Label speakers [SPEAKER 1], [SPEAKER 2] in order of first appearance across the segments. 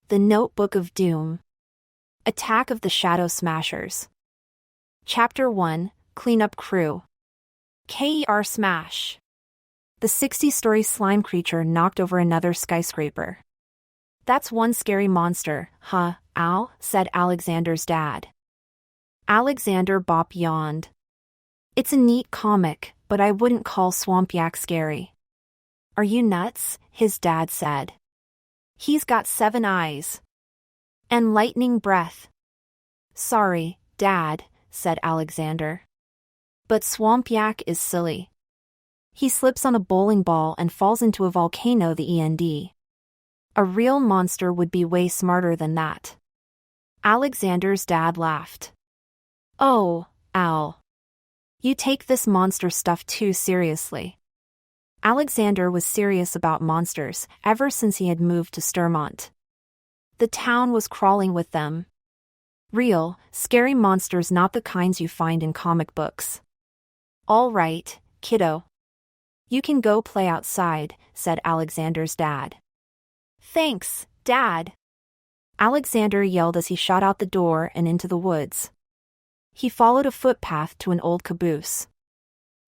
[SPEAKER 1] The Notebook of Doom. Attack of the Shadow Smashers. Chapter 1, Cleanup Crew. KER Smash. The 60-story slime creature knocked over another skyscraper. That's one scary monster, huh, Al? Said Alexander's dad. Alexander Bop yawned. It's a neat comic, but I wouldn't call Swamp Yak scary. Are you nuts? His dad said. He's got 7 eyes. And lightning breath. Sorry, Dad, said Alexander. But Swamp Yak is silly. He slips on a bowling ball and falls into a volcano. The end. A real monster would be way smarter than that. Alexander's dad laughed. Oh, Al. You take this monster stuff too seriously. Alexander was serious about monsters ever since he had moved to Stermont. The town was crawling with them. Real, scary monsters, not the kinds you find in comic books. All right, kiddo. You can go play outside, said Alexander's dad. Thanks, Dad. Alexander yelled as he shot out the door and into the woods. He followed a footpath to an old caboose.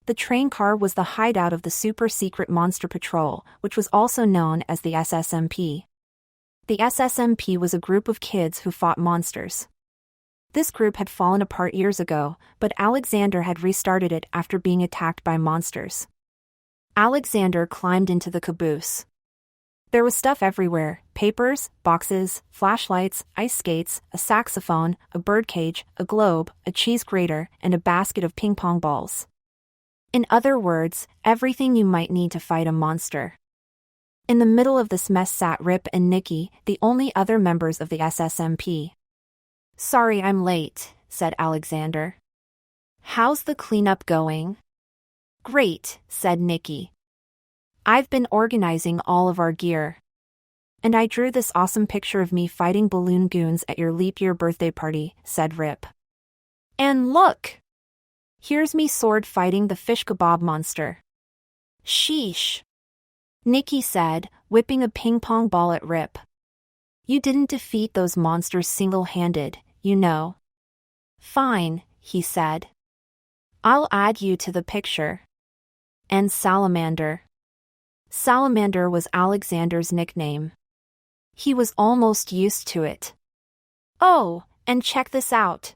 [SPEAKER 1] The train car was the hideout of the super-secret Monster Patrol, which was also known as the SSMP. The SSMP was a group of kids who fought monsters. This group had fallen apart years ago, but Alexander had restarted it after being attacked by monsters. Alexander climbed into the caboose. There was stuff everywhere: papers, boxes, flashlights, ice skates, a saxophone, a birdcage, a globe, a cheese grater, and a basket of ping-pong balls. In other words, everything you might need to fight a monster. In the middle of this mess sat Rip and Nikki, the only other members of the SSMP. Sorry I'm late, said Alexander. How's the cleanup going? Great, said Nikki. I've been organizing all of our gear. And I drew this awesome picture of me fighting balloon goons at your leap year birthday party, said Rip. And look! Here's me sword fighting the fish kebab monster. Sheesh. Nikki said, whipping a ping-pong ball at Rip. You didn't defeat those monsters single-handed, you know. Fine, he said. I'll add you to the picture. And Salamander. Salamander was Alexander's nickname. He was almost used to it. Oh, and check this out.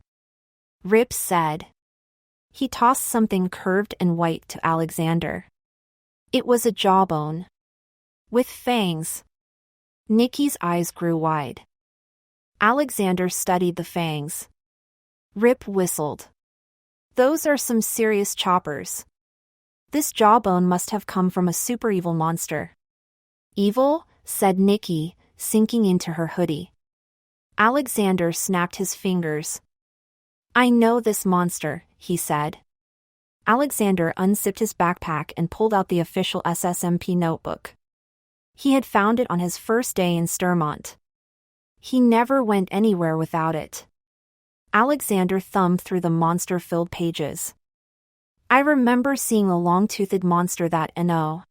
[SPEAKER 1] Rip said. He tossed something curved and white to Alexander. It was a jawbone. With fangs. Nikki's eyes grew wide. Alexander studied the fangs. Rip whistled. Those are some serious choppers. This jawbone must have come from a super evil monster. Evil? Said Nikki, sinking into her hoodie. Alexander snapped his fingers. I know this monster, he said. Alexander unzipped his backpack and pulled out the official SSMP notebook. He had found it on his first day in Stermont. He never went anywhere without it. Alexander thumbed through the monster-filled pages. I remember seeing a long-toothed monster that N.O.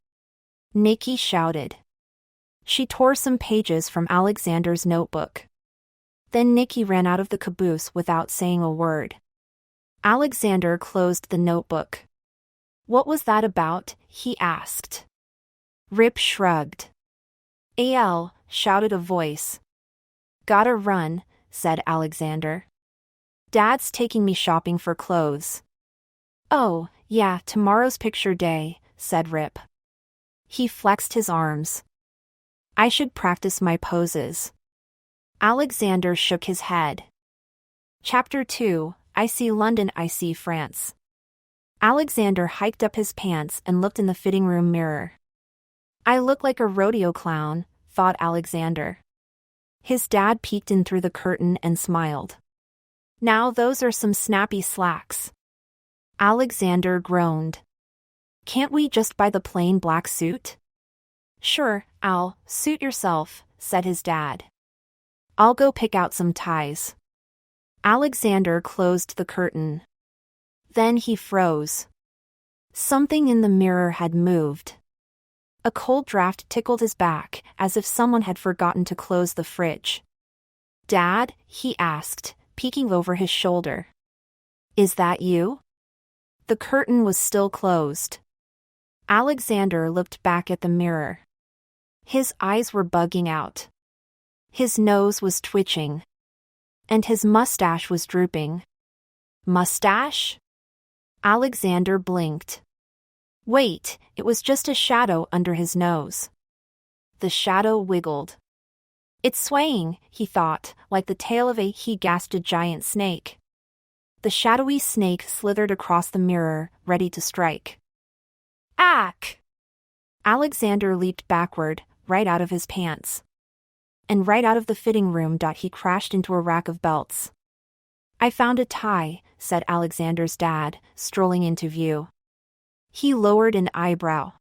[SPEAKER 1] Nikki shouted. She tore some pages from Alexander's notebook. Then Nikki ran out of the caboose without saying a word. Alexander closed the notebook. What was that about? He asked. Rip shrugged. AL, shouted a voice. Gotta run, said Alexander. Dad's taking me shopping for clothes. Oh, yeah, tomorrow's picture day, said Rip. He flexed his arms. I should practice my poses. Alexander shook his head. Chapter 2, I see London, I see France. Alexander hiked up his pants and looked in the fitting room mirror. I look like a rodeo clown, thought Alexander. His dad peeked in through the curtain and smiled. Now those are some snappy slacks. Alexander groaned. Can't we just buy the plain black suit? Sure, Al, suit yourself, said his dad. I'll go pick out some ties. Alexander closed the curtain. Then he froze. Something in the mirror had moved. A cold draft tickled his back, as if someone had forgotten to close the fridge. "Dad?" he asked, peeking over his shoulder. "Is that you?" The curtain was still closed. Alexander looked back at the mirror. His eyes were bugging out. His nose was twitching. And his mustache was drooping. Mustache? Alexander blinked. Wait, it was just a shadow under his nose. The shadow wiggled. "It's swaying," he thought, like the tail of a he-gasped giant snake. The shadowy snake slithered across the mirror, ready to strike. Ack! Alexander leaped backward, right out of his pants. And right out of the fitting room. He crashed into a rack of belts. "I found a tie," said Alexander's dad, strolling into view. He lowered an eyebrow.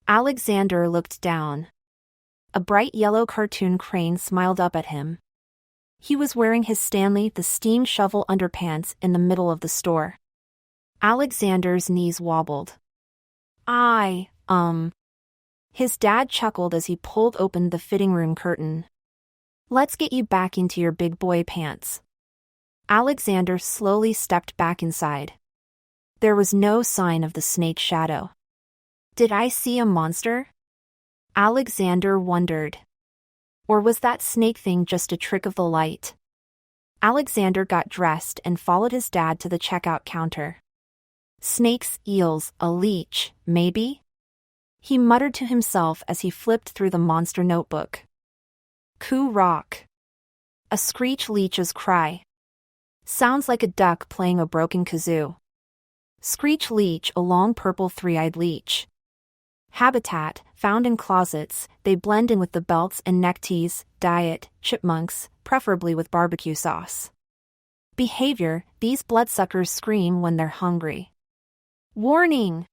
[SPEAKER 1] Alexander looked down. A bright yellow cartoon crane smiled up at him. He was wearing his Stanley the Steam Shovel underpants in the middle of the store. Alexander's knees wobbled. His dad chuckled as he pulled open the fitting room curtain. "Let's get you back into your big boy pants." Alexander slowly stepped back inside. There was no sign of the snake shadow. Did I see a monster? Alexander wondered. Or was that snake thing just a trick of the light? Alexander got dressed and followed his dad to the checkout counter. "Snakes, eels, a leech, maybe?" He muttered to himself as he flipped through the monster notebook. Coo rock. A screech leech's cry. Sounds like a duck playing a broken kazoo. Screech leech, a long purple three-eyed leech. Habitat, found in closets, they blend in with the belts and neckties. Diet, chipmunks, preferably with barbecue sauce. Behavior, these bloodsuckers scream when they're hungry. Warning!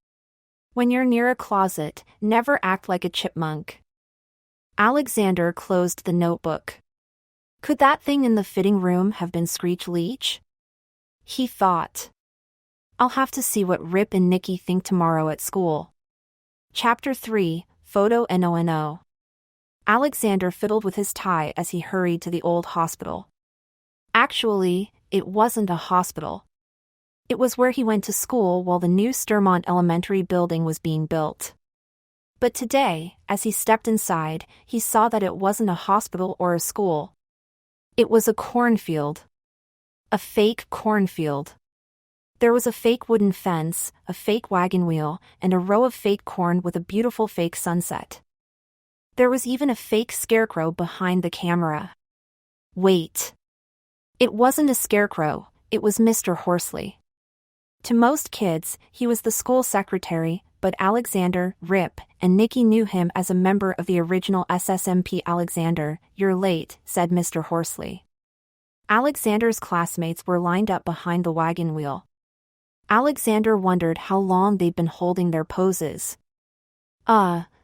[SPEAKER 1] When you're near a closet, never act like a chipmunk. Alexander closed the notebook. Could that thing in the fitting room have been Screech Leech? He thought. I'll have to see what Rip and Nikki think tomorrow at school. Chapter 3, Photo NONO. Alexander fiddled with his tie as he hurried to the old hospital. Actually, it wasn't a hospital. It was where he went to school while the new Sturmont Elementary building was being built. But today, as he stepped inside, he saw that it wasn't a hospital or a school. It was a cornfield. A fake cornfield. There was a fake wooden fence, a fake wagon wheel, and a row of fake corn with a beautiful fake sunset. There was even a fake scarecrow behind the camera. Wait. It wasn't a scarecrow, it was Mr. Horsley. To most kids, he was the school secretary, but Alexander, Rip, and Nikki knew him as a member of the original SSMP. Alexander, you're late, said Mr. Horsley. Alexander's classmates were lined up behind the wagon wheel. Alexander wondered how long they'd been holding their poses.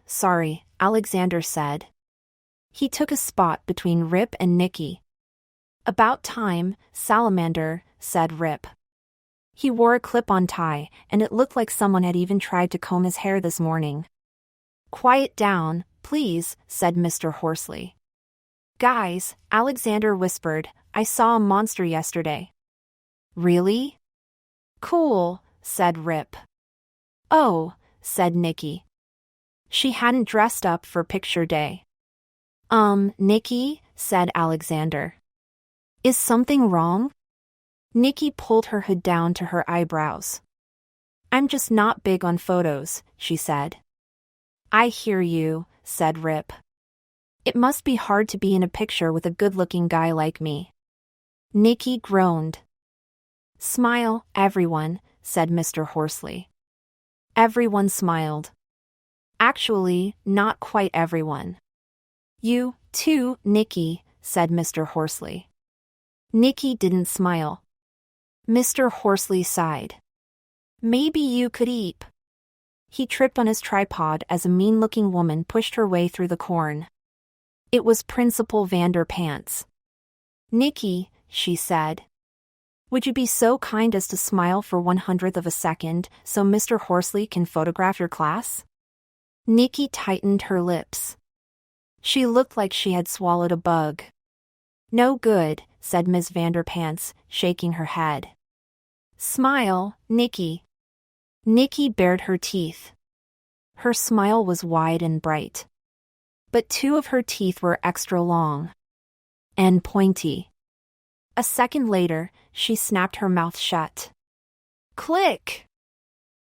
[SPEAKER 1] Sorry, Alexander said. He took a spot between Rip and Nikki. About time, Salamander, said Rip. He wore a clip-on tie, and it looked like someone had even tried to comb his hair this morning. Quiet down, please, said Mr. Horsley. Guys, Alexander whispered, I saw a monster yesterday. Really? Cool, said Rip. Oh, said Nikki. She hadn't dressed up for picture day. Nikki, said Alexander. Is something wrong? Nikki pulled her hood down to her eyebrows. I'm just not big on photos, she said. I hear you, said Rip. It must be hard to be in a picture with a good-looking guy like me. Nikki groaned. Smile, everyone, said Mr. Horsley. Everyone smiled. Actually, not quite everyone. You, too, Nikki, said Mr. Horsley. Nikki didn't smile. Mr. Horsley sighed. Maybe you could eat. He tripped on his tripod as a mean-looking woman pushed her way through the corn. It was Principal Vanderpants. Nikki, she said. Would you be so kind as to smile for 1/100th of a second so Mr. Horsley can photograph your class? Nikki tightened her lips. She looked like she had swallowed a bug. No good, said Ms. Vanderpants, shaking her head. Smile, Nikki. Nikki bared her teeth. Her smile was wide and bright. But two of her teeth were extra long. And pointy. A second later, she snapped her mouth shut. Click!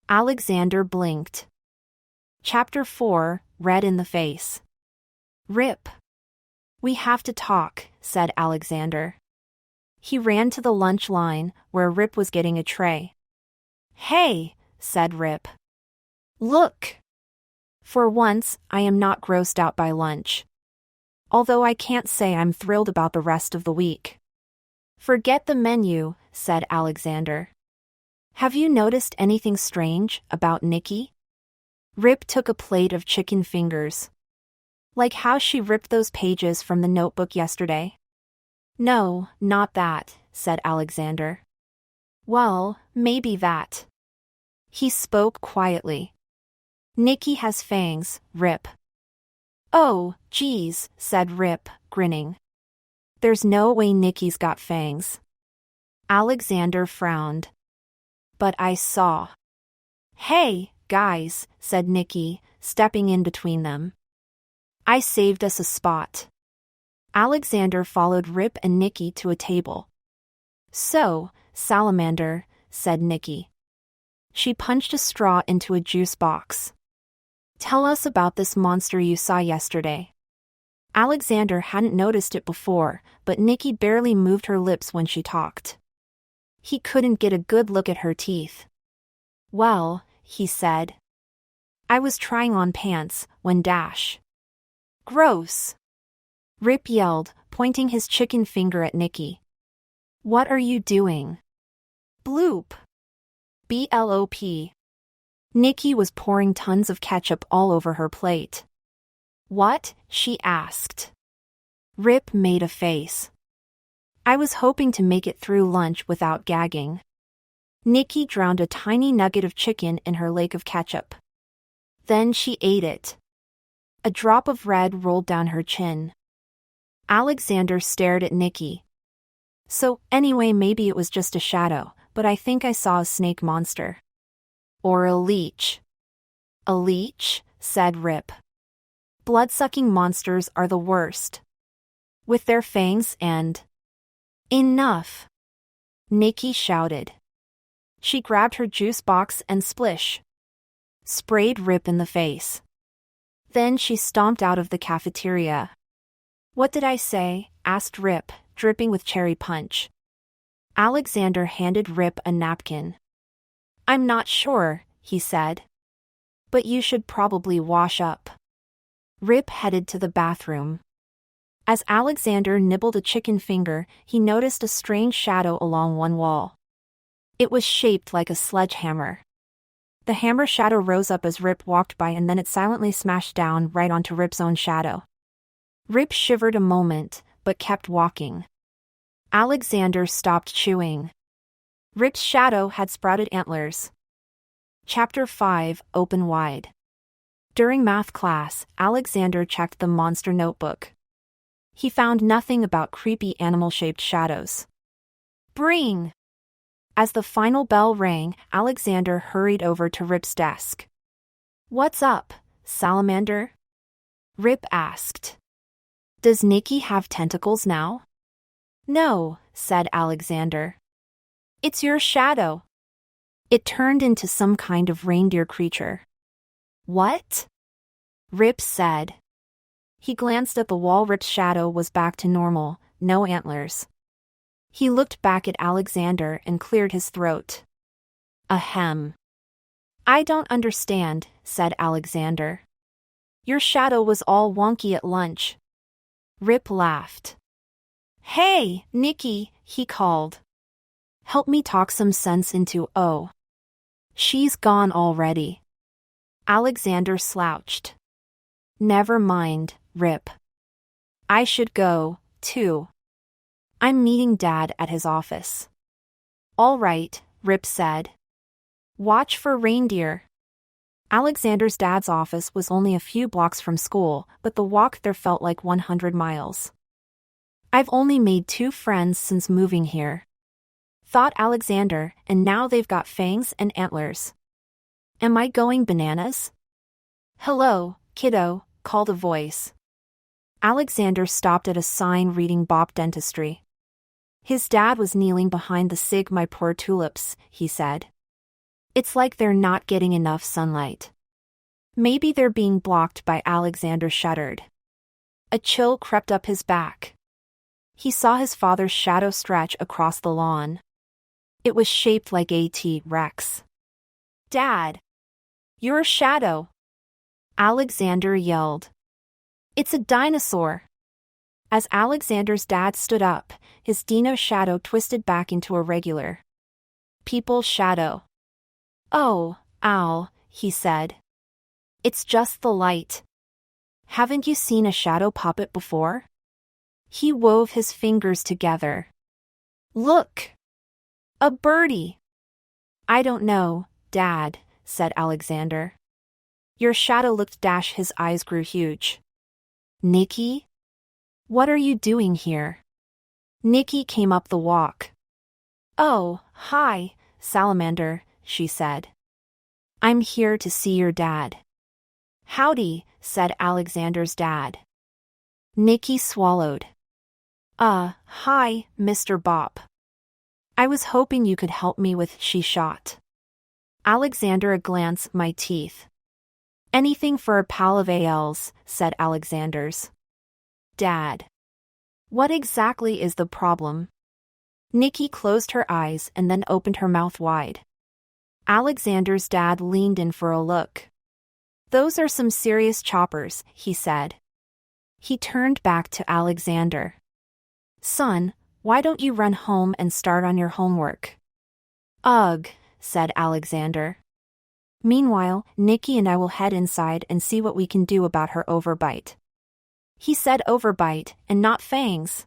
[SPEAKER 1] Alexander blinked. Chapter 4, Red in the Face. Rip. We have to talk, said Alexander. He ran to the lunch line, where Rip was getting a tray. Hey, said Rip. Look. For once, I am not grossed out by lunch. Although I can't say I'm thrilled about the rest of the week. Forget the menu, said Alexander. Have you noticed anything strange about Nikki? Rip took a plate of chicken fingers. Like how she ripped those pages from the notebook yesterday? No, not that, said Alexander. Well, maybe that. He spoke quietly. Nikki has fangs, Rip. Oh, geez, said Rip, grinning. There's no way Nikki's got fangs. Alexander frowned. But I saw. Hey, guys, said Nikki, stepping in between them. I saved us a spot. Alexander followed Rip and Nikki to a table. So, Salamander, said Nikki. She punched a straw into a juice box. Tell us about this monster you saw yesterday. Alexander hadn't noticed it before, but Nikki barely moved her lips when she talked. He couldn't get a good look at her teeth. Well, he said. I was trying on pants when dash. Gross! Rip yelled, pointing his chicken finger at Nikki. What are you doing? Bloop. B-L-O-P. Nikki was pouring tons of ketchup all over her plate. What? She asked. Rip made a face. I was hoping to make it through lunch without gagging. Nikki drowned a tiny nugget of chicken in her lake of ketchup. Then she ate it. A drop of red rolled down her chin. Alexander stared at Nikki. So, anyway, maybe it was just a shadow, but I think I saw a snake monster. Or a leech. A leech, said Rip. Blood-sucking monsters are the worst. With their fangs and... Enough! Nikki shouted. She grabbed her juice box and splish. Sprayed Rip in the face. Then she stomped out of the cafeteria. What did I say? Asked Rip, dripping with cherry punch. Alexander handed Rip a napkin. I'm not sure, he said. But you should probably wash up. Rip headed to the bathroom. As Alexander nibbled a chicken finger, he noticed a strange shadow along one wall. It was shaped like a sledgehammer. The hammer shadow rose up as Rip walked by, and then it silently smashed down right onto Rip's own shadow. Rip shivered a moment, but kept walking. Alexander stopped chewing. Rip's shadow had sprouted antlers. Chapter 5, Open Wide. During math class, Alexander checked the monster notebook. He found nothing about creepy animal-shaped shadows. Bring! As the final bell rang, Alexander hurried over to Rip's desk. What's up, Salamander? Rip asked. Does Nikki have tentacles now? No, said Alexander. It's your shadow. It turned into some kind of reindeer creature. What? Rip said. He glanced at the wall. Rip's shadow was back to normal, no antlers. He looked back at Alexander and cleared his throat. Ahem. I don't understand, said Alexander. Your shadow was all wonky at lunch. Rip laughed. Hey, Nikki, he called. Help me talk some sense into oh. She's gone already. Alexander slouched. Never mind, Rip. I should go, too. I'm meeting Dad at his office. All right, Rip said. Watch for reindeer. Alexander's dad's office was only a few blocks from school, but the walk there felt like 100 miles. I've only made 2 friends since moving here, thought Alexander, and now they've got fangs and antlers. Am I going bananas? Hello, kiddo, called a voice. Alexander stopped at a sign reading Bop Dentistry. His dad was kneeling behind the Sig My Poor Tulips, he said. It's like they're not getting enough sunlight. Maybe they're being blocked by Alexander shuddered. A chill crept up his back. He saw his father's shadow stretch across the lawn. It was shaped like a T-Rex. Dad! You're a shadow! Alexander yelled. It's a dinosaur! As Alexander's dad stood up, his dino shadow twisted back into a regular people's shadow. Oh, Al, he said. It's just the light. Haven't you seen a shadow puppet before? He wove his fingers together. Look! A birdie! I don't know, Dad, said Alexander. Your shadow looked dash his eyes grew huge. Nikki? What are you doing here? Nikki came up the walk. Oh, hi, Salamander, she said. I'm here to see your dad. Howdy, said Alexander's dad. Nikki swallowed. Hi, Mr. Bop. I was hoping you could help me with she shot. Alexander a glance my teeth. Anything for a pal of AL's, said Alexander's dad. What exactly is the problem? Nikki closed her eyes and then opened her mouth wide. Alexander's dad leaned in for a look. Those are some serious choppers, he said. He turned back to Alexander. Son, why don't you run home and start on your homework? Ugh, said Alexander. Meanwhile, Nikki and I will head inside and see what we can do about her overbite. He said overbite, and not fangs.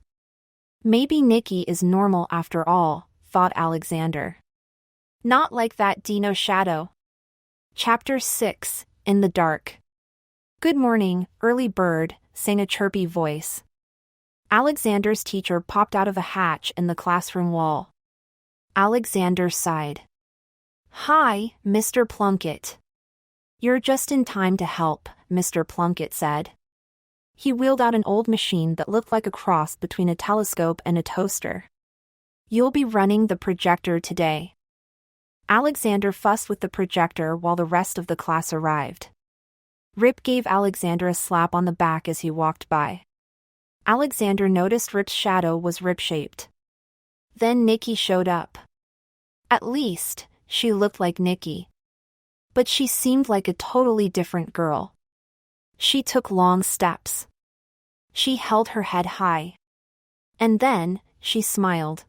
[SPEAKER 1] Maybe Nikki is normal after all, thought Alexander. Not like that dino shadow. Chapter 6, In the Dark. Good morning, early bird, sang a chirpy voice. Alexander's teacher popped out of a hatch in the classroom wall. Alexander sighed. Hi, Mr. Plunkett. You're just in time to help, Mr. Plunkett said. He wheeled out an old machine that looked like a cross between a telescope and a toaster. You'll be running the projector today. Alexander fussed with the projector while the rest of the class arrived. Rip gave Alexander a slap on the back as he walked by. Alexander noticed Rip's shadow was rip-shaped. Then Nikki showed up. At least, she looked like Nikki. But she seemed like a totally different girl. She took long steps. She held her head high. And then, she smiled.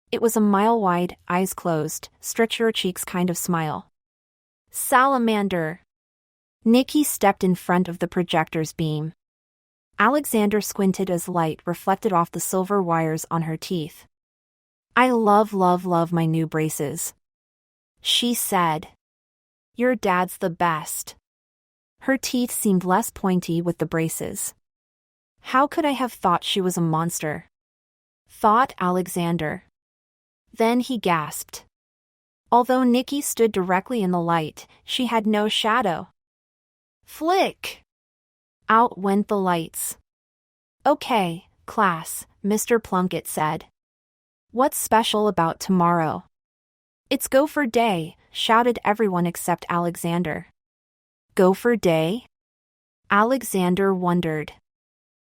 [SPEAKER 1] It was a mile-wide, eyes closed, stretch-your-cheeks kind of smile. Salamander! Nikki stepped in front of the projector's beam. Alexander squinted as light reflected off the silver wires on her teeth. I love my new braces. She said. Your dad's the best. Her teeth seemed less pointy with the braces. How could I have thought she was a monster? Thought Alexander. Then he gasped. Although Nikki stood directly in the light, she had no shadow. Flick! Out went the lights. Okay, class, Mr. Plunkett said. What's special about tomorrow? It's Gopher Day, shouted everyone except Alexander. Gopher Day? Alexander wondered.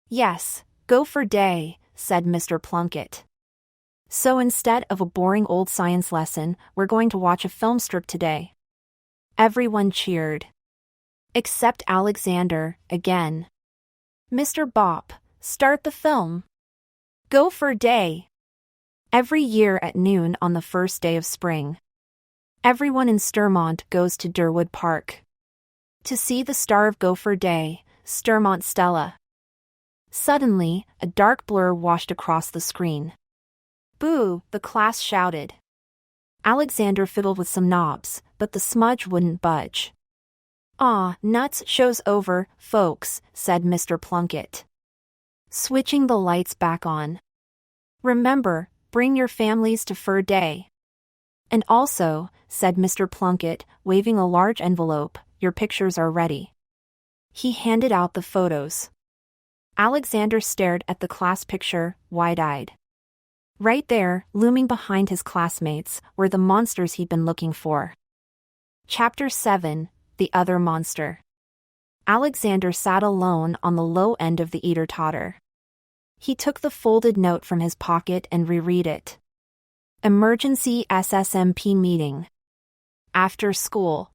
[SPEAKER 1] Yes, Gopher Day, said Mr. Plunkett. So instead of a boring old science lesson, we're going to watch a film strip today. Everyone cheered. Except Alexander, again. Mr. Bop, start the film. Gopher Day. Every year at noon on the first day of spring, everyone in Sturmont goes to Durwood Park to see the star of Gopher Day, Sturmont Stella. Suddenly, a dark blur washed across the screen. Boo, the class shouted. Alexander fiddled with some knobs, but the smudge wouldn't budge. "Aw, nuts, show's over, folks," said Mr. Plunkett, switching the lights back on. "Remember, bring your families to Fur Day. And also," said Mr. Plunkett, waving a large envelope, "your pictures are ready." He handed out the photos. Alexander stared at the class picture, wide-eyed. Right there, looming behind his classmates, were the monsters he'd been looking for. Chapter 7, The Other Monster. Alexander sat alone on the low end of the eeter-totter. He took the folded note from his pocket and reread it. Emergency SSMP meeting. After school.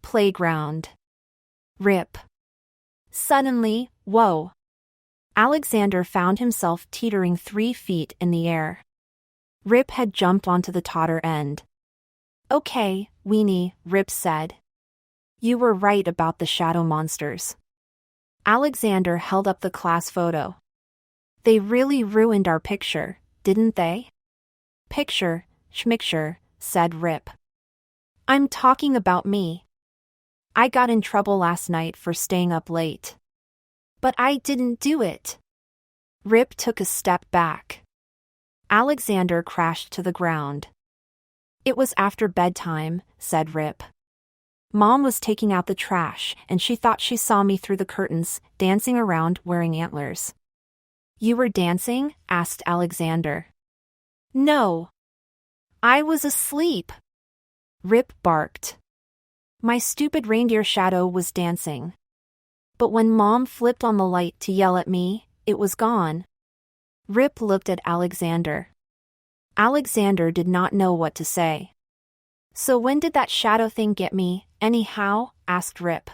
[SPEAKER 1] Playground. Rip. Suddenly, whoa! Alexander found himself teetering 3 feet in the air. Rip had jumped onto the totter end. "Okay, Weenie," Rip said. "You were right about the shadow monsters." Alexander held up the class photo. "They really ruined our picture, didn't they?" "Picture, schmicture," said Rip. "I'm talking about me. I got in trouble last night for staying up late. But I didn't do it." Rip took a step back. Alexander crashed to the ground. "It was after bedtime," said Rip. "Mom was taking out the trash, and she thought she saw me through the curtains, dancing around wearing antlers." "You were dancing?" asked Alexander. "No. I was asleep," Rip barked. "My stupid reindeer shadow was dancing. But when Mom flipped on the light to yell at me, it was gone." Rip looked at Alexander. Alexander did not know what to say. "So when did that shadow thing get me, anyhow?" asked Rip.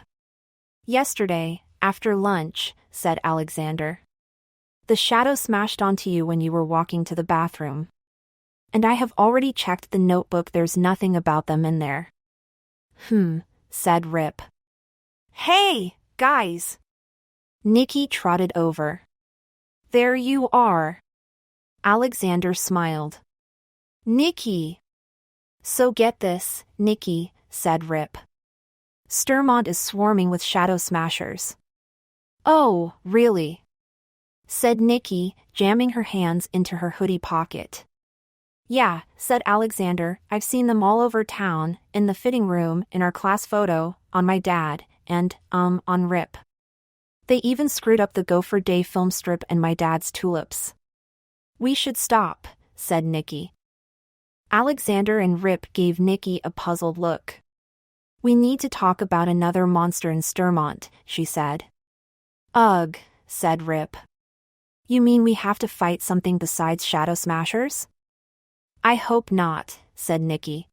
[SPEAKER 1] "Yesterday, after lunch," said Alexander. "The shadow smashed onto you when you were walking to the bathroom. And I have already checked the notebook, there's nothing about them in there." Said Rip. "Hey, guys!" Nikki trotted over. "There you are." Alexander smiled. "Nikki." "So get this, Nikki," said Rip. "Sturmont is swarming with shadow smashers." "Oh, really?" said Nikki, jamming her hands into her hoodie pocket. "Yeah," said Alexander, "I've seen them all over town, in the fitting room, in our class photo, on my dad, and, on Rip. They even screwed up the Gopher Day film strip and my dad's tulips." "We should stop," said Nikki. Alexander and Rip gave Nikki a puzzled look. "We need to talk about another monster in Sturmont," she said. "Ugh," said Rip. "You mean we have to fight something besides shadow smashers?" "I hope not," said Nikki.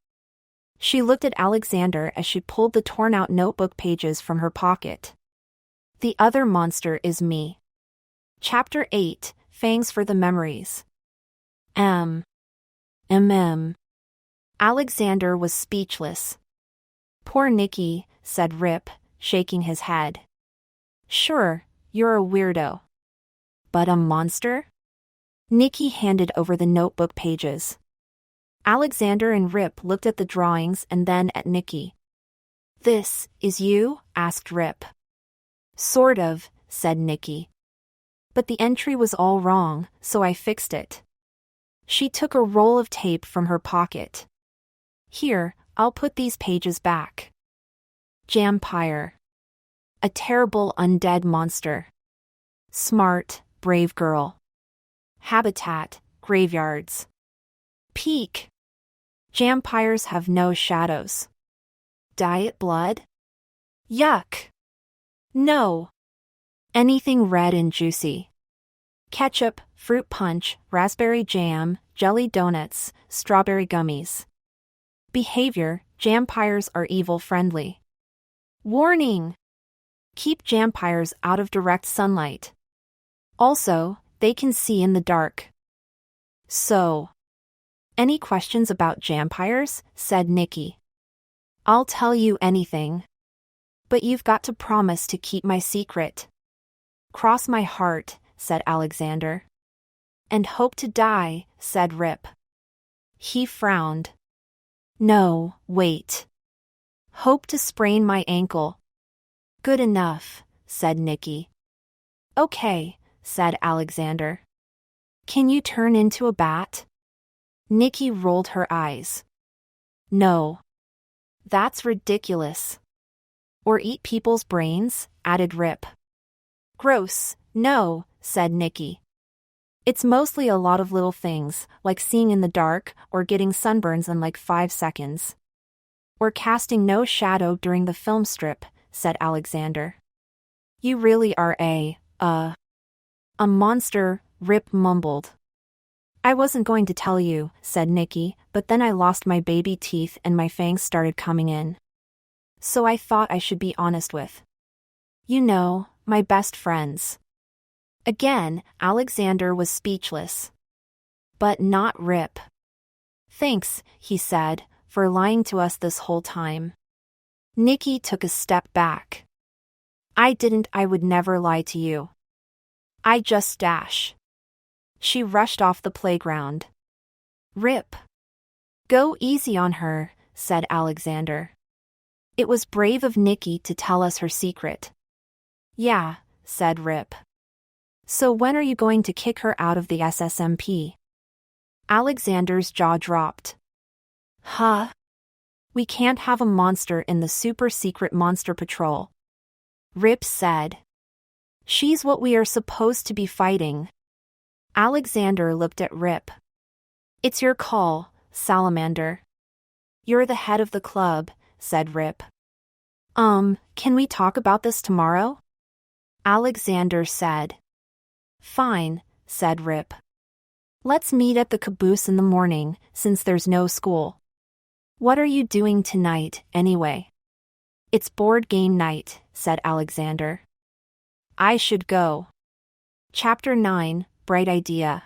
[SPEAKER 1] She looked at Alexander as she pulled the torn-out notebook pages from her pocket. "The other monster is me." Chapter 8, Fangs for the Memories. Alexander was speechless. "Poor Nikki," said Rip, shaking his head. "Sure, you're a weirdo. But a monster?" Nikki handed over the notebook pages. Alexander and Rip looked at the drawings and then at Nikki. "This is you?" asked Rip. "Sort of," said Nikki. "But the entry was all wrong, so I fixed it." She took a roll of tape from her pocket. "Here, I'll put these pages back." Jampire. A terrible undead monster. Smart, brave girl. Habitat, graveyards. Peak. Jampires have no shadows. Diet blood? Yuck. No. Anything red and juicy. Ketchup, fruit punch, raspberry jam, jelly donuts, strawberry gummies. Behavior, jampires are evil-friendly. Warning! Keep jampires out of direct sunlight. Also, they can see in the dark. So, any questions about jampires? Said Nikki. I'll tell you anything. But you've got to promise to keep my secret. Cross my heart, said Alexander. And hope to die, said Rip. He frowned. No, wait. Hope to sprain my ankle, Good enough, said Nikki. Okay, said Alexander. Can you turn into a bat? Nikki rolled her eyes. No. That's ridiculous. Or eat people's brains, added Rip. Gross, no, said Nikki. It's mostly a lot of little things, like seeing in the dark or getting sunburns in like 5 seconds. Or casting no shadow during the film strip, said Alexander. You really are a monster, Rip mumbled. I wasn't going to tell you, said Nikki, but then I lost my baby teeth and my fangs started coming in. So I thought I should be honest with, you know, my best friends. Again, Alexander was speechless. But not Rip. Thanks, he said, for lying to us this whole time. Nikki took a step back. I would never lie to you. I just dash. She rushed off the playground. Rip. Go easy on her, said Alexander. It was brave of Nikki to tell us her secret. Yeah, said Rip. So when are you going to kick her out of the SSMP? Alexander's jaw dropped. Huh? We can't have a monster in the super secret monster patrol. Rip said. She's what we are supposed to be fighting. Alexander looked at Rip. It's your call, Salamander. You're the head of the club, said Rip. Can we talk about this tomorrow? Alexander said. Fine, said Rip. Let's meet at the caboose in the morning, since there's no school. What are you doing tonight, anyway? It's board game night, said Alexander. I should go. Chapter 9, Bright Idea.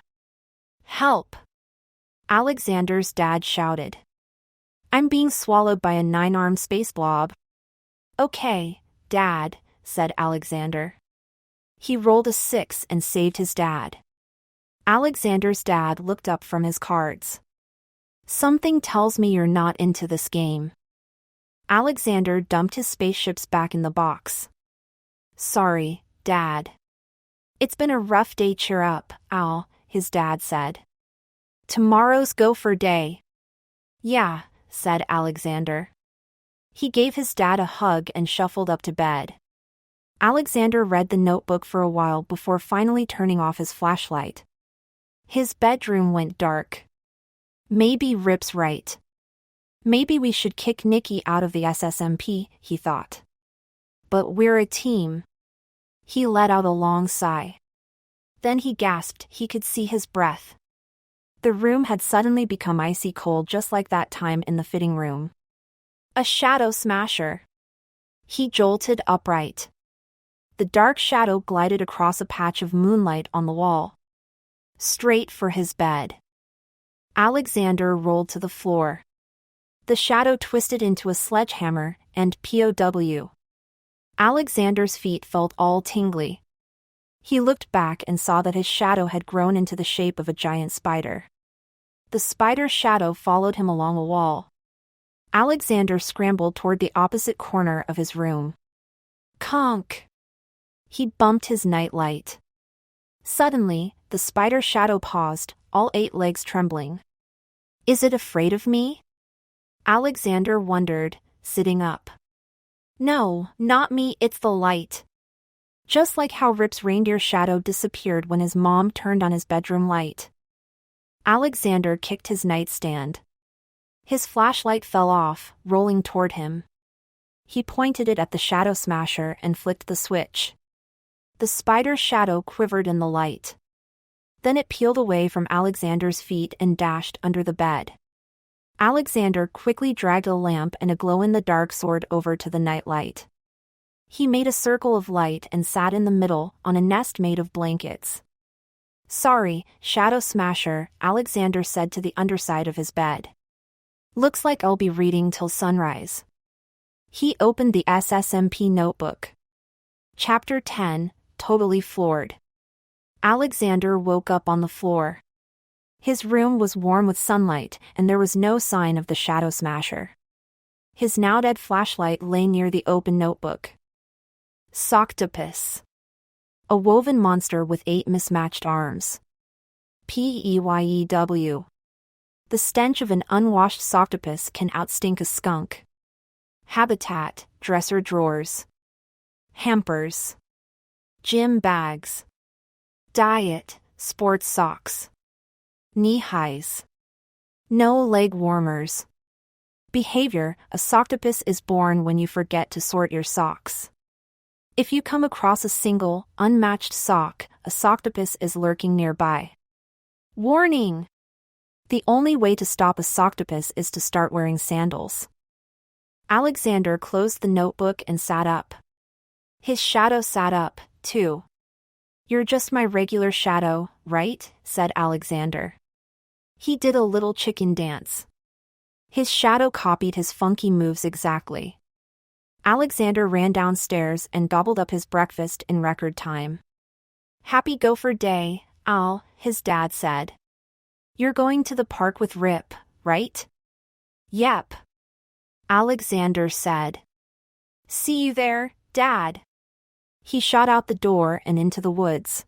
[SPEAKER 1] Help! Alexander's dad shouted. I'm being swallowed by a 9-armed space blob. Okay, Dad, said Alexander. He rolled a 6 and saved his dad. Alexander's dad looked up from his cards. Something tells me you're not into this game. Alexander dumped his spaceships back in the box. Sorry, Dad. It's been a rough day. Cheer up, Al, his dad said. Tomorrow's gopher day. Yeah, said Alexander. He gave his dad a hug and shuffled up to bed. Alexander read the notebook for a while before finally turning off his flashlight. His bedroom went dark. Maybe Rip's right. Maybe we should kick Nikki out of the SSMP, he thought. But we're a team. He let out a long sigh. Then he gasped. He could see his breath. The room had suddenly become icy cold, just like that time in the fitting room. A shadow smasher. He jolted upright. The dark shadow glided across a patch of moonlight on the wall. Straight for his bed. Alexander rolled to the floor. The shadow twisted into a sledgehammer and POW. Alexander's feet felt all tingly. He looked back and saw that his shadow had grown into the shape of a giant spider. The spider's shadow followed him along a wall. Alexander scrambled toward the opposite corner of his room. Conk! He bumped his nightlight. Suddenly, the spider shadow paused, all 8 legs trembling. Is it afraid of me? Alexander wondered, sitting up. No, not me, it's the light. Just like how Rip's reindeer shadow disappeared when his mom turned on his bedroom light. Alexander kicked his nightstand. His flashlight fell off, rolling toward him. He pointed it at the shadow smasher and flicked the switch. The spider's shadow quivered in the light. Then it peeled away from Alexander's feet and dashed under the bed. Alexander quickly dragged a lamp and a glow-in-the-dark sword over to the nightlight. He made a circle of light and sat in the middle, on a nest made of blankets. Sorry, Shadow Smasher, Alexander said to the underside of his bed. Looks like I'll be reading till sunrise. He opened the SSMP notebook. Chapter 10, Totally Floored. Alexander woke up on the floor. His room was warm with sunlight, and there was no sign of the Shadow Smasher. His now-dead flashlight lay near the open notebook. Soctopus. A woven monster with 8 mismatched arms. Peyew. The stench of an unwashed soctopus can outstink a skunk. Habitat, dresser drawers. Hampers. Gym bags. Diet, sports socks. Knee-highs. No leg warmers. Behavior, a soctopus is born when you forget to sort your socks. If you come across a single, unmatched sock, a soctopus is lurking nearby. Warning! The only way to stop a soctopus is to start wearing sandals. Alexander closed the notebook and sat up. His shadow sat up, too. You're just my regular shadow, right? Said Alexander. He did a little chicken dance. His shadow copied his funky moves exactly. Alexander ran downstairs and gobbled up his breakfast in record time. Happy Gopher Day, Al, his dad said. You're going to the park with Rip, right? Yep. Alexander said. See you there, Dad. He shot out the door and into the woods.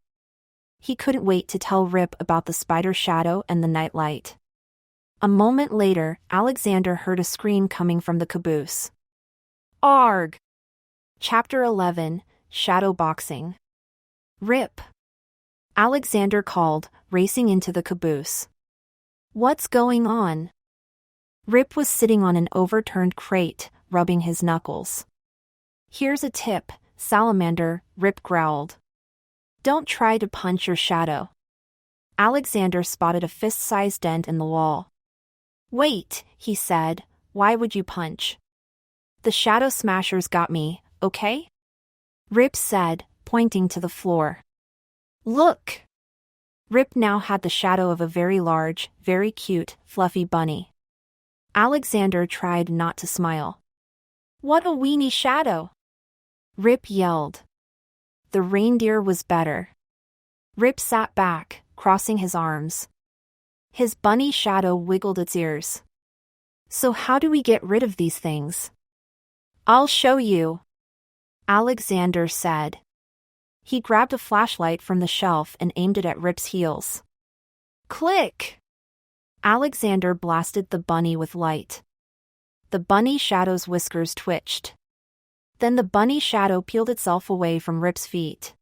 [SPEAKER 1] He couldn't wait to tell Rip about the spider shadow and the nightlight. A moment later, Alexander heard a scream coming from the caboose. Arg! Chapter 11, Shadow Boxing. Rip! Alexander called, racing into the caboose. What's going on? Rip was sitting on an overturned crate, rubbing his knuckles. Here's a tip, Salamander, Rip growled. Don't try to punch your shadow. Alexander spotted a fist-sized dent in the wall. Wait, he said, why would you punch? The shadow smashers got me, okay? Rip said, pointing to the floor. Look! Rip now had the shadow of a very large, very cute, fluffy bunny. Alexander tried not to smile. What a weenie shadow! Rip yelled. The reindeer was better. Rip sat back, crossing his arms. His bunny shadow wiggled its ears. So how do we get rid of these things? I'll show you, Alexander said. He grabbed a flashlight from the shelf and aimed it at Rip's heels. Click! Alexander blasted the bunny with light. The bunny shadow's whiskers twitched. Then the bunny shadow peeled itself away from Rip's feet.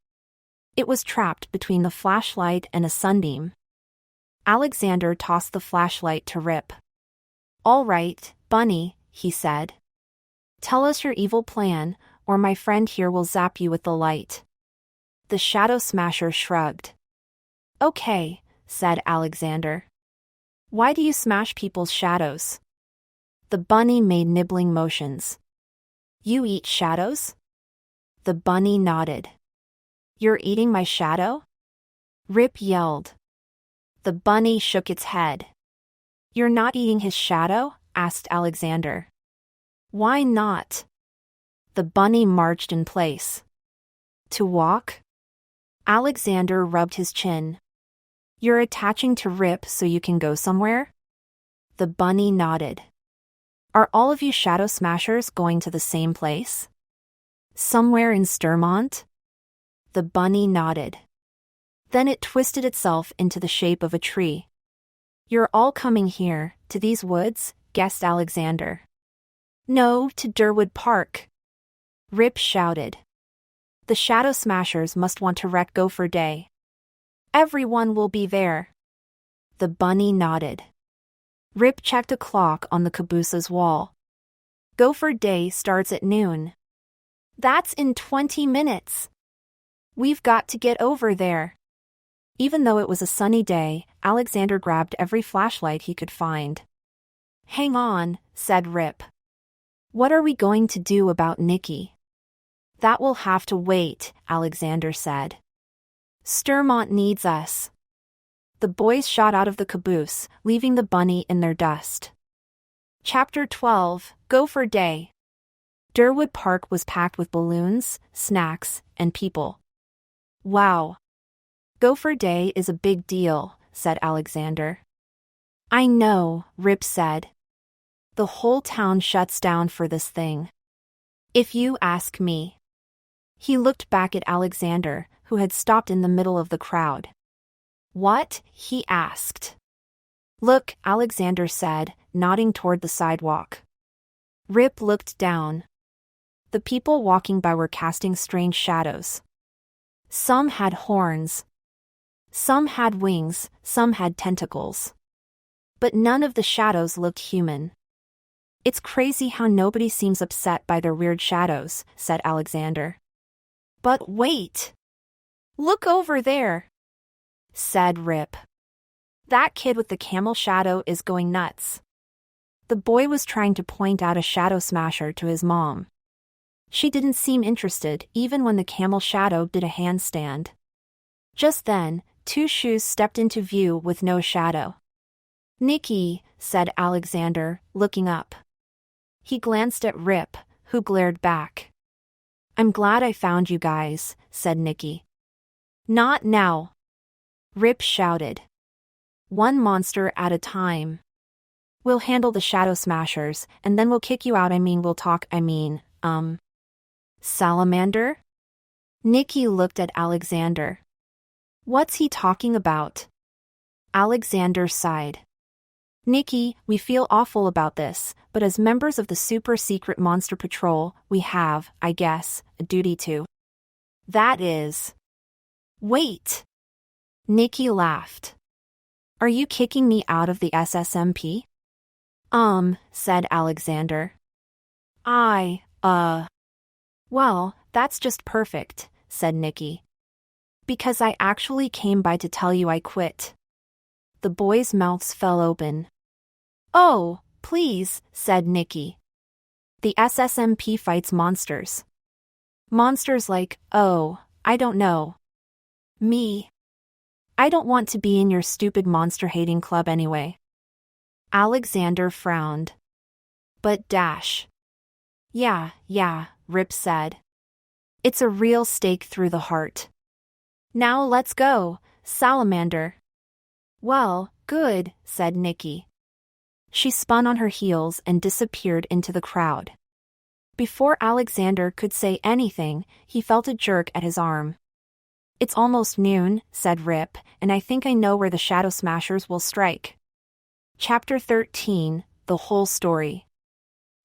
[SPEAKER 1] It was trapped between the flashlight and a sunbeam. Alexander tossed the flashlight to Rip. All right, Bunny, he said. Tell us your evil plan, or my friend here will zap you with the light. The shadow smasher shrugged. Okay, said Alexander. Why do you smash people's shadows? The bunny made nibbling motions. You eat shadows? The bunny nodded. You're eating my shadow? Rip yelled. The bunny shook its head. You're not eating his shadow? Asked Alexander. Why not? The bunny marched in place. To walk? Alexander rubbed his chin. You're attaching to Rip so you can go somewhere? The bunny nodded. Are all of you shadow smashers going to the same place? Somewhere in Sturmont? The bunny nodded. Then it twisted itself into the shape of a tree. You're all coming here, to these woods? Guessed Alexander. No, to Durwood Park. Rip shouted. The shadow smashers must want to wreck Gopher Day. Everyone will be there. The bunny nodded. Rip checked a clock on the caboose's wall. Gopher Day starts at noon. That's in 20 minutes. We've got to get over there. Even though it was a sunny day, Alexander grabbed every flashlight he could find. Hang on, said Rip. What are we going to do about Nicky? That will have to wait, Alexander said. Sturmont needs us. The boys shot out of the caboose, leaving the bunny in their dust. Chapter 12, Gopher Day. Durwood Park was packed with balloons, snacks, and people. Wow. Gopher Day is a big deal, said Alexander. I know, Rip said. The whole town shuts down for this thing. If you ask me. He looked back at Alexander, who had stopped in the middle of the crowd. What? He asked. Look, Alexander said, nodding toward the sidewalk. Rip looked down. The people walking by were casting strange shadows. Some had horns. Some had wings, some had tentacles. But none of the shadows looked human. It's crazy how nobody seems upset by their weird shadows, said Alexander. But wait! Look over there, said Rip. That kid with the camel shadow is going nuts. The boy was trying to point out a shadow smasher to his mom. She didn't seem interested even when the camel shadow did a handstand. Just then, two shoes stepped into view with no shadow. Nicky, said Alexander, looking up. He glanced at Rip, who glared back. I'm glad I found you guys, said Nicky. Not now, Rip shouted. One monster at a time. We'll handle the shadow smashers, and then we'll kick you out. We'll talk. Salamander? Nicky looked at Alexander. What's he talking about? Alexander sighed. Nicky, we feel awful about this, but as members of the super secret monster patrol, we have, I guess, a duty to. That is. Wait! Nicky laughed. Are you kicking me out of the SSMP? Said Alexander. Well, that's just perfect, said Nicky. Because I actually came by to tell you I quit. The boys' mouths fell open. Oh, please, said Nicky. The SSMP fights monsters. Monsters like, I don't know. Me. I don't want to be in your stupid monster-hating club anyway. Alexander frowned. But dash. Yeah, Rip said. It's a real stake through the heart. Now let's go, Salamander. Well, good, said Nicky. She spun on her heels and disappeared into the crowd. Before Alexander could say anything, he felt a jerk at his arm. It's almost noon, said Rip, and I think I know where the shadow smashers will strike. Chapter 13, The Whole Story.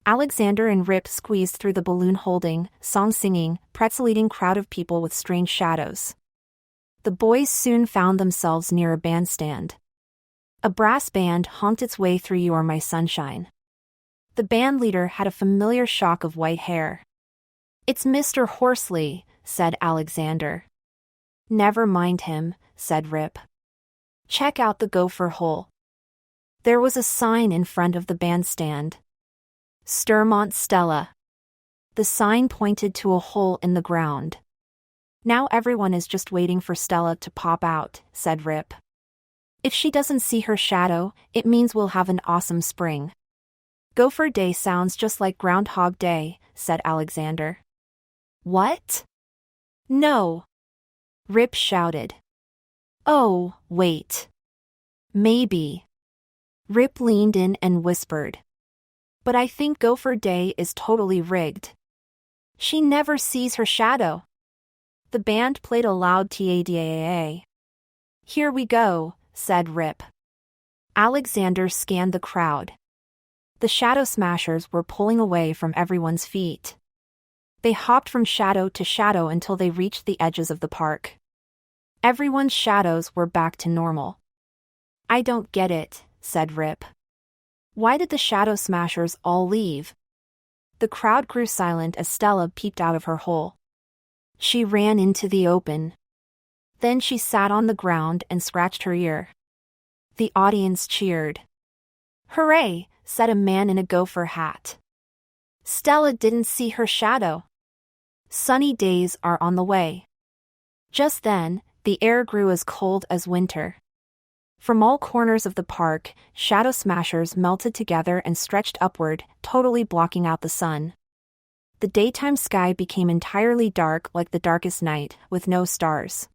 [SPEAKER 1] Alexander and Rip squeezed through the balloon-holding, song-singing, pretzel-eating crowd of people with strange shadows. The boys soon found themselves near a bandstand. A brass band honked its way through You Are My Sunshine. The band leader had a familiar shock of white hair. It's Mr. Horsley, said Alexander. Never mind him, said Rip. Check out the gopher hole. There was a sign in front of the bandstand. Stermont Stella. The sign pointed to a hole in the ground. Now everyone is just waiting for Stella to pop out, said Rip. If she doesn't see her shadow, it means we'll have an awesome spring. Gopher Day sounds just like Groundhog Day, said Alexander. What? No. Rip shouted. Oh, wait. Maybe. Rip leaned in and whispered. But I think Gopher Day is totally rigged. She never sees her shadow. The band played a loud ta-da-a-a. Here we go, said Rip. Alexander scanned the crowd. The shadow smashers were pulling away from everyone's feet. They hopped from shadow to shadow until they reached the edges of the park. Everyone's shadows were back to normal. I don't get it, said Rip. Why did the shadow smashers all leave? The crowd grew silent as Stella peeped out of her hole. She ran into the open. Then she sat on the ground and scratched her ear. The audience cheered. Hooray, said a man in a gopher hat. Stella didn't see her shadow. Sunny days are on the way. Just then, the air grew as cold as winter. From all corners of the park, shadow smashers melted together and stretched upward, totally blocking out the sun. The daytime sky became entirely dark like the darkest night, with no stars.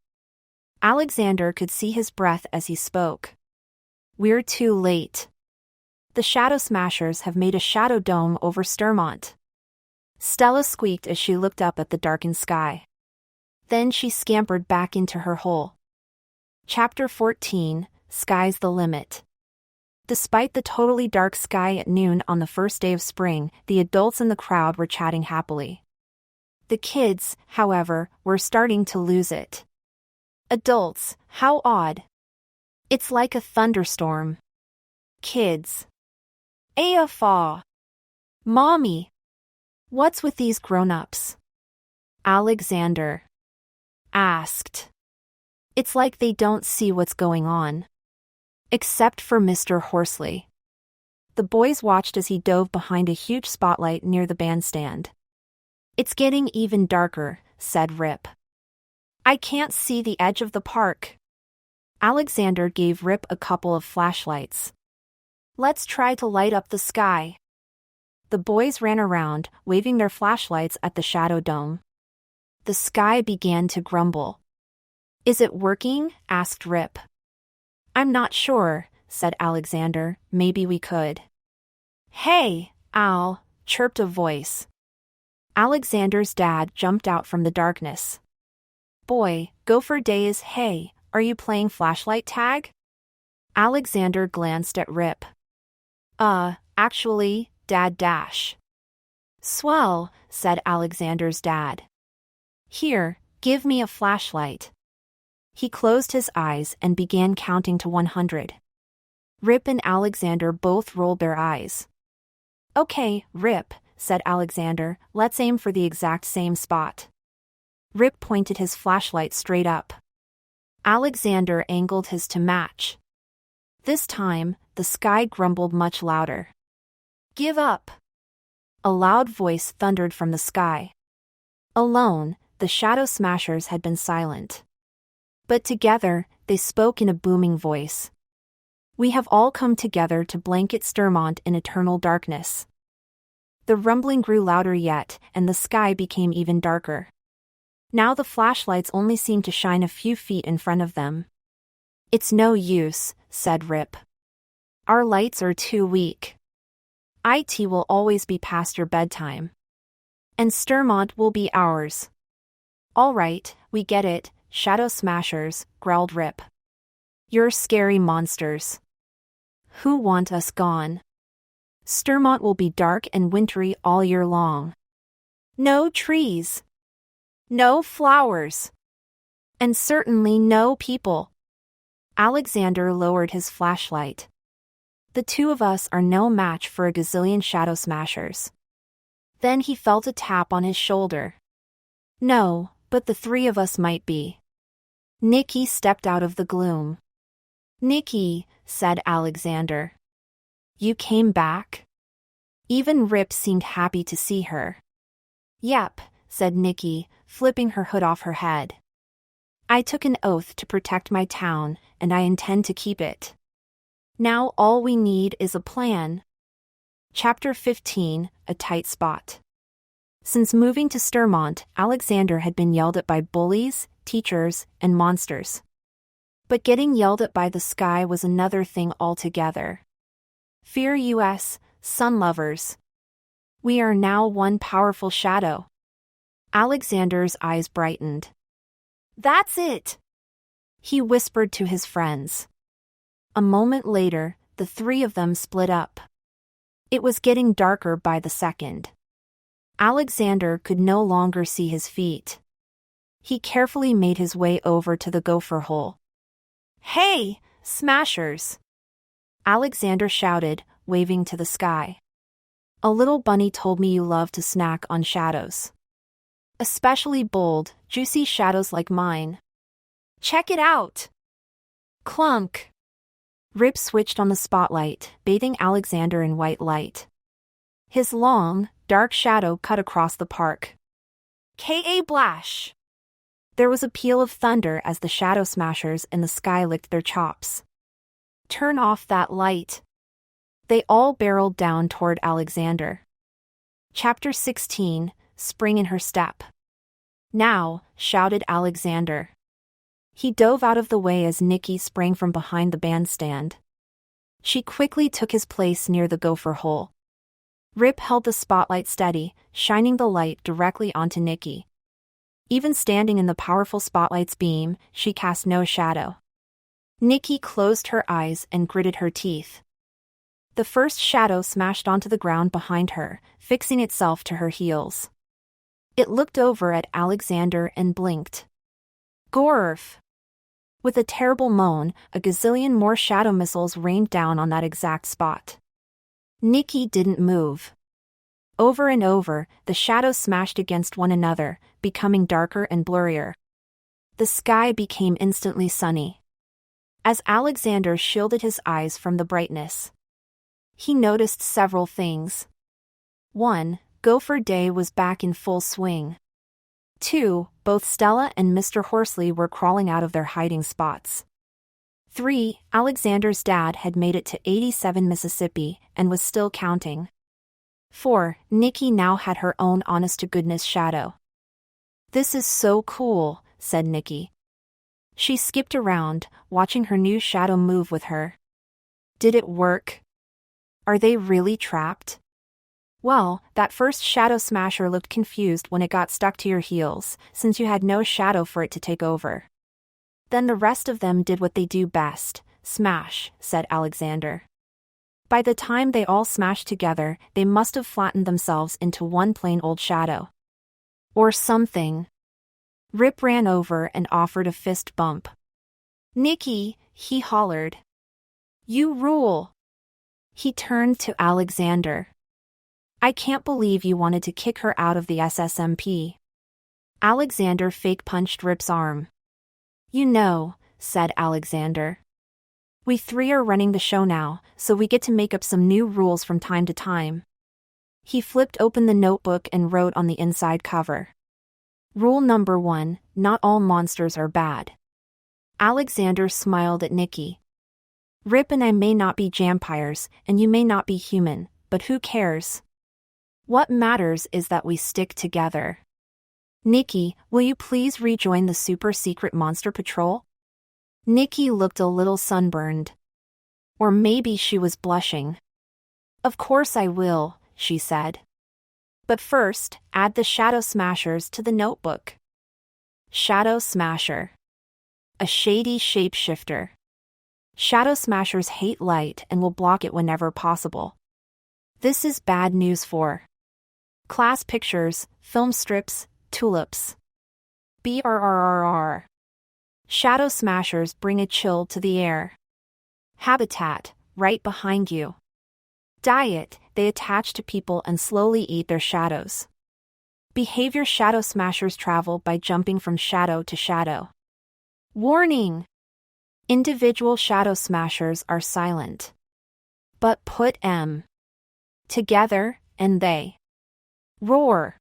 [SPEAKER 1] Alexander could see his breath as he spoke. We're too late. The shadow smashers have made a shadow dome over Stermont. Stella squeaked as she looked up at the darkened sky. Then she scampered back into her hole. Chapter 14, Sky's the Limit. Despite the totally dark sky at noon on the first day of spring, the adults in the crowd were chatting happily. The kids, however, were starting to lose it. Adults, how odd. It's like a thunderstorm. Kids. AFA. Mommy. What's with these grown-ups? Alexander asked. It's like they don't see what's going on. Except for Mr. Horsley. The boys watched as he dove behind a huge spotlight near the bandstand. It's getting even darker, said Rip. I can't see the edge of the park. Alexander gave Rip a couple of flashlights. Let's try to light up the sky. The boys ran around, waving their flashlights at the shadow dome. The sky began to grumble. Is it working? Asked Rip. I'm not sure, said Alexander. Maybe we could. Hey, Al, chirped a voice. Alexander's dad jumped out from the darkness. Boy, Gopher Days, hey, are you playing flashlight tag? Alexander glanced at Rip. Actually, Dad dash. Swell, said Alexander's dad. Here, give me a flashlight. He closed his eyes and began counting to 100. Rip and Alexander both rolled their eyes. Okay, Rip, said Alexander, let's aim for the exact same spot. Rip pointed his flashlight straight up. Alexander angled his to match. This time, the sky grumbled much louder. Give up! A loud voice thundered from the sky. Alone, the Shadow Smashers had been silent. But together, they spoke in a booming voice. We have all come together to blanket Sturmont in eternal darkness. The rumbling grew louder yet, and the sky became even darker. Now the flashlights only seemed to shine a few feet in front of them. It's no use, said Rip. Our lights are too weak. IT will always be past your bedtime. And Sturmont will be ours. All right, we get it, Shadow Smashers, growled Rip. You're scary monsters. Who want us gone? Sturmont will be dark and wintry all year long. No trees. No flowers. And certainly no people. Alexander lowered his flashlight. The two of us are no match for a gazillion Shadow Smashers. Then he felt a tap on his shoulder. No, but the three of us might be. Nikki stepped out of the gloom. Nikki, said Alexander. You came back? Even Rip seemed happy to see her. Yep, said Nikki, flipping her hood off her head. I took an oath to protect my town, and I intend to keep it. Now all we need is a plan. Chapter 15, A Tight Spot. Since moving to Sturmont, Alexander had been yelled at by bullies, teachers, and monsters. But getting yelled at by the sky was another thing altogether. Fear us, sun lovers. We are now one powerful shadow. Alexander's eyes brightened. That's it! He whispered to his friends. A moment later, the three of them split up. It was getting darker by the second. Alexander could no longer see his feet. He carefully made his way over to the gopher hole. Hey, Smashers! Alexander shouted, waving to the sky. A little bunny told me you love to snack on shadows. Especially bold, juicy shadows like mine. Check it out! Clunk! Rip switched on the spotlight, bathing Alexander in white light. His long, dark shadow cut across the park. K.A. Blash! There was a peal of thunder as the Shadow Smashers in the sky licked their chops. Turn off that light! They all barreled down toward Alexander. Chapter 16, Spring in Her Step. Now, shouted Alexander. He dove out of the way as Nikki sprang from behind the bandstand. She quickly took his place near the gopher hole. Rip held the spotlight steady, shining the light directly onto Nikki. Even standing in the powerful spotlight's beam, she cast no shadow. Nikki closed her eyes and gritted her teeth. The first shadow smashed onto the ground behind her, fixing itself to her heels. It looked over at Alexander and blinked. Gorf! With a terrible moan, a gazillion more shadow missiles rained down on that exact spot. Nikki didn't move. Over and over, the shadows smashed against one another, becoming darker and blurrier. The sky became instantly sunny. As Alexander shielded his eyes from the brightness, he noticed several things. 1. Gopher Day was back in full swing. 2. Both Stella and Mr. Horsley were crawling out of their hiding spots. 3. Alexander's dad had made it to 87 Mississippi and was still counting. 4. Nikki now had her own honest-to-goodness shadow. "This is so cool," said Nikki. She skipped around, watching her new shadow move with her. Did it work? Are they really trapped? Well, that first shadow smasher looked confused when it got stuck to your heels, since you had no shadow for it to take over. Then the rest of them did what they do best, smash, said Alexander. By the time they all smashed together, they must have flattened themselves into one plain old shadow. Or something. Rip ran over and offered a fist bump. "Nikki," he hollered. "You rule." He turned to Alexander. "I can't believe you wanted to kick her out of the SSMP." Alexander fake-punched Rip's arm. "You know," said Alexander. "We three are running the show now, so we get to make up some new rules from time to time." He flipped open the notebook and wrote on the inside cover. Rule number 1, not all monsters are bad. Alexander smiled at Nikki. "Rip and I may not be vampires, and you may not be human, but who cares? What matters is that we stick together. Nikki, will you please rejoin the super-secret monster patrol?" Nikki looked a little sunburned. Or maybe she was blushing. "Of course I will," she said. "But first, add the Shadow Smashers to the notebook." Shadow Smasher. A shady shapeshifter. Shadow Smashers hate light and will block it whenever possible. This is bad news for class pictures, film strips, tulips. BRRRR. Shadow Smashers bring a chill to the air. Habitat, right behind you. Diet, they attach to people and slowly eat their shadows. Behavior Shadow Smashers travel by jumping from shadow to shadow. Warning! Individual Shadow Smashers are silent. But put M together, and they roar.